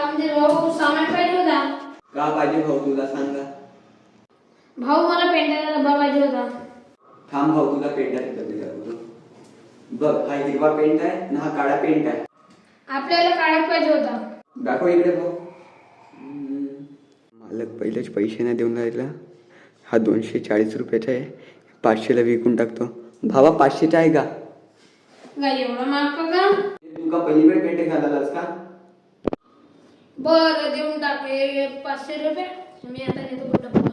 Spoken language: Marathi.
आमचे भाऊ सामान पाहिजे होता. का पाहिजे भाऊ तुला सांगा. भाऊ मला पेंटाचा डब्बा पाहिजे होता. थांब भाऊ तुला पेंटाची डब्बी दाखवतो. बघ हा हिरवा पेंट आहे आणि हा काळा पेंट आहे. आपल्याला काळाच पाहिजे होता. दाखव इकडे भाऊ. मालक पहिलेच पैसे नाही देऊन राहिला. हा 240 रुपयाचा आहे. 500ला विकून टाकतो. भावा 500चा आहे का? काय एवढा महाग का? तू का पहिली वेळ पेंट घालालास का? बरं देऊन टाके 500 रुपये. मी आता देतो डब्बा.